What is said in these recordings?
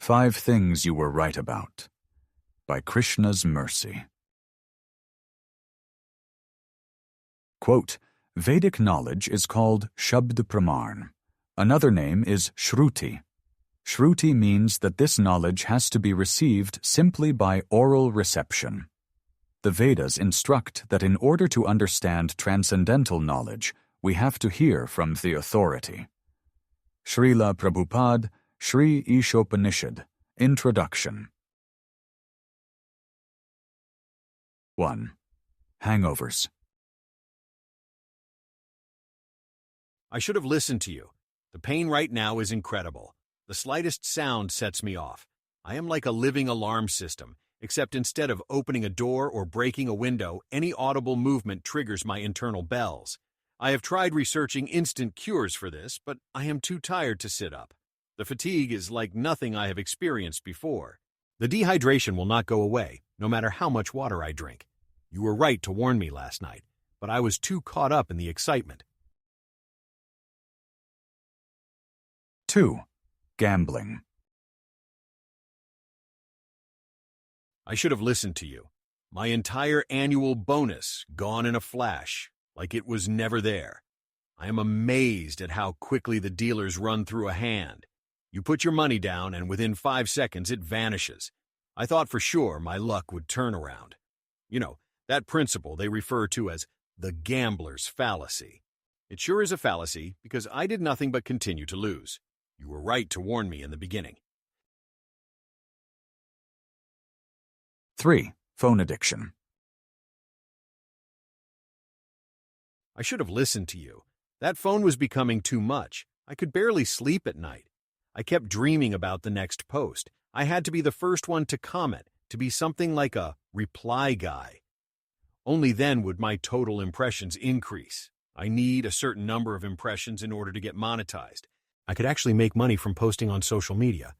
5 Things You Were Right About by Krishna's Mercy. Quote, Vedic knowledge is called shabda-pramana. Another name is Shruti. Shruti means that this knowledge has to be received simply by oral reception. The Vedas instruct that in order to understand transcendental knowledge, we have to hear from the authority. Shrila Prabhupada, Shri Ishopanishad, Introduction. 1. Hangovers. I should have listened to you. The pain right now is incredible. The slightest sound sets me off. I am like a living alarm system, except instead of opening a door or breaking a window, any audible movement triggers my internal bells. I have tried researching instant cures for this, but I am too tired to sit up. The fatigue is like nothing I have experienced before. The dehydration will not go away, no matter how much water I drink. You were right to warn me last night, but I was too caught up in the excitement. 2. Gambling. I should have listened to you. My entire annual bonus gone in a flash, like it was never there. I am amazed at how quickly the dealers run through a hand. You put your money down and within 5 seconds it vanishes. I thought for sure my luck would turn around. You know, that principle they refer to as the gambler's fallacy. It sure is a fallacy because I did nothing but continue to lose. You were right to warn me in the beginning. 3. Phone addiction. I should have listened to you. That phone was becoming too much. I could barely sleep at night. I kept dreaming about the next post. I had to be the first one to comment, to be something like a reply guy. Only then would my total impressions increase. I need a certain number of impressions in order to get monetized. I could actually make money from posting on social media.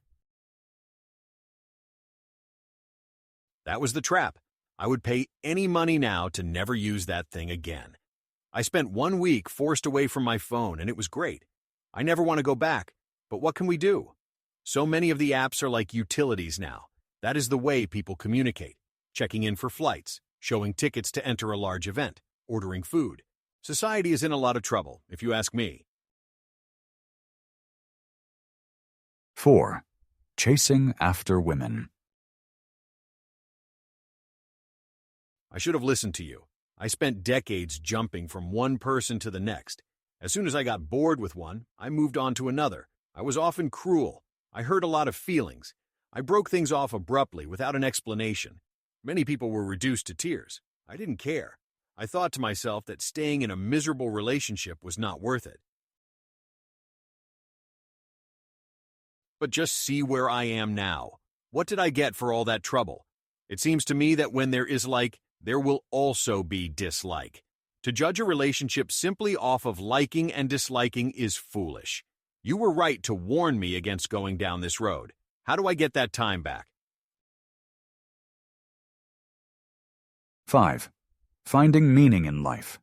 That was the trap. I would pay any money now to never use that thing again. I spent 1 week forced away from my phone, and it was great. I never want to go back, but what can we do? So many of the apps are like utilities now. That is the way people communicate, checking in for flights, showing tickets to enter a large event, ordering food. Society is in a lot of trouble, if you ask me. 4. Chasing after women. I should have listened to you. I spent decades jumping from one person to the next. As soon as I got bored with one, I moved on to another. I was often cruel. I hurt a lot of feelings. I broke things off abruptly without an explanation. Many people were reduced to tears. I didn't care. I thought to myself that staying in a miserable relationship was not worth it. But just see where I am now. What did I get for all that trouble? It seems to me that when there is like, there will also be dislike. To judge a relationship simply off of liking and disliking is foolish. You were right to warn me against going down this road. How do I get that time back? 5. Finding meaning in life.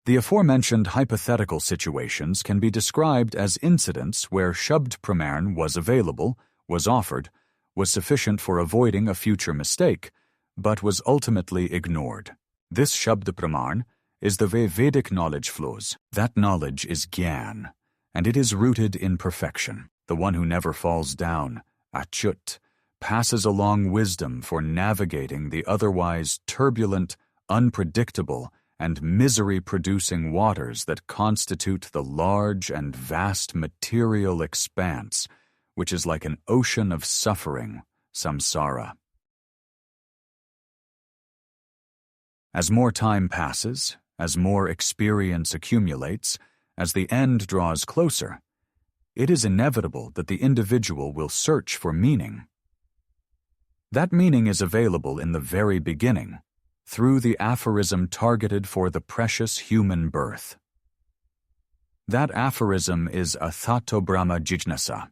The aforementioned hypothetical situations can be described as incidents where shabda-pramana was available, was offered, was sufficient for avoiding a future mistake, but was ultimately ignored. This shabda-pramana is the way Vedic knowledge flows. That knowledge is gyan, and it is rooted in perfection. The one who never falls down, achyut, passes along wisdom for navigating the otherwise turbulent, unpredictable, and misery-producing waters that constitute the large and vast material expanse, which is like an ocean of suffering, samsara. As more time passes, as more experience accumulates, as the end draws closer, it is inevitable that the individual will search for meaning. That meaning is available in the very beginning, through the aphorism targeted for the precious human birth. That aphorism is athato brahma jijnasa.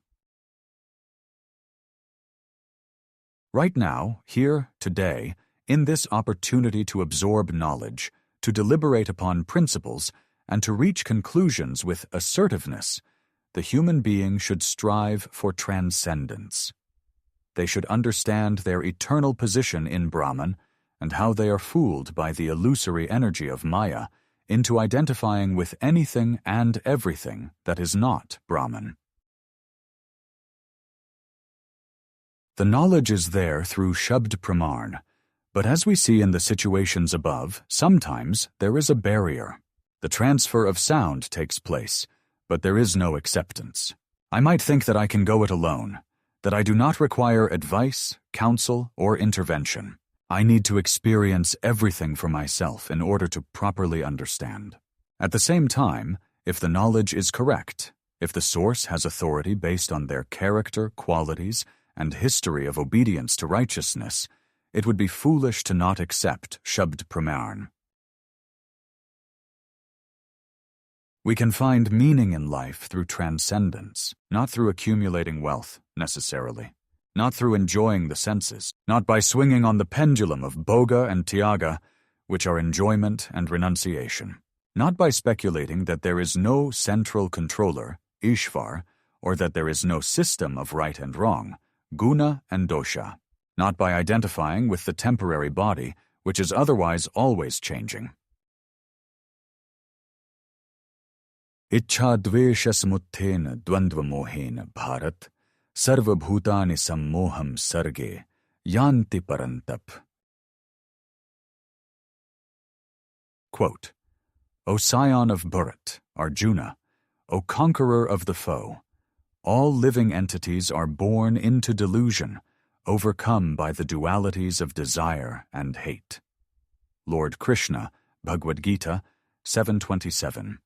Right now, here, today, in this opportunity to absorb knowledge, to deliberate upon principles, and to reach conclusions with assertiveness, the human being should strive for transcendence. They should understand their eternal position in Brahman and how they are fooled by the illusory energy of Maya into identifying with anything and everything that is not Brahman. The knowledge is there through shabda-pramana, but as we see in the situations above, sometimes there is a barrier. The transfer of sound takes place, but there is no acceptance. I might think that I can go it alone, that I do not require advice, counsel, or intervention. I need to experience everything for myself in order to properly understand. At the same time, if the knowledge is correct, if the source has authority based on their character, qualities, and history of obedience to righteousness, it would be foolish to not accept shabda-pramana. We can find meaning in life through transcendence, not through accumulating wealth, necessarily, not through enjoying the senses, not by swinging on the pendulum of bhoga and tyaga, which are enjoyment and renunciation, not by speculating that there is no central controller, Ishvar, or that there is no system of right and wrong, guna and dosha, not by identifying with the temporary body, which is otherwise always changing. Ichchadvesha-smuttena dvandva-mohena bharat sarva-bhutani sammoham sarge yanti parantap. Quote, O scion of Bharat, Arjuna, O conqueror of the foe, all living entities are born into delusion, overcome by the dualities of desire and hate. Lord Krishna, Bhagavad-gita, 7:27.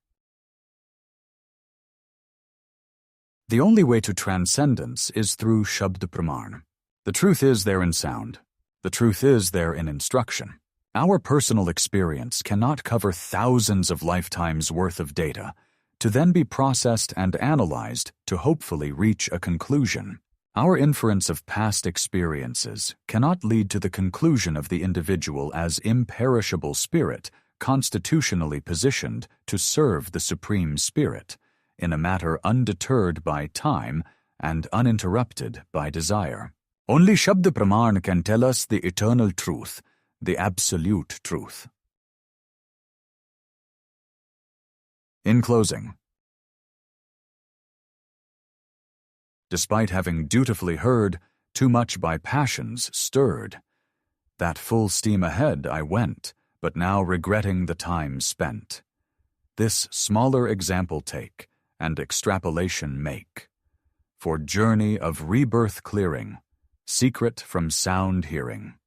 The only way to transcendence is through shabda-pramana. The truth is there in sound. The truth is there in instruction. Our personal experience cannot cover thousands of lifetimes' worth of data, to then be processed and analyzed to hopefully reach a conclusion. Our inference of past experiences cannot lead to the conclusion of the individual as imperishable spirit constitutionally positioned to serve the Supreme Spirit, in a matter undeterred by time and uninterrupted by desire. Only shabda-pramana can tell us the eternal truth, the absolute truth. In closing, despite having dutifully heard, too much by passions stirred, that full steam ahead I went, but now regretting the time spent. This smaller example take, and extrapolation make, for journey of rebirth clearing, secret from sound hearing.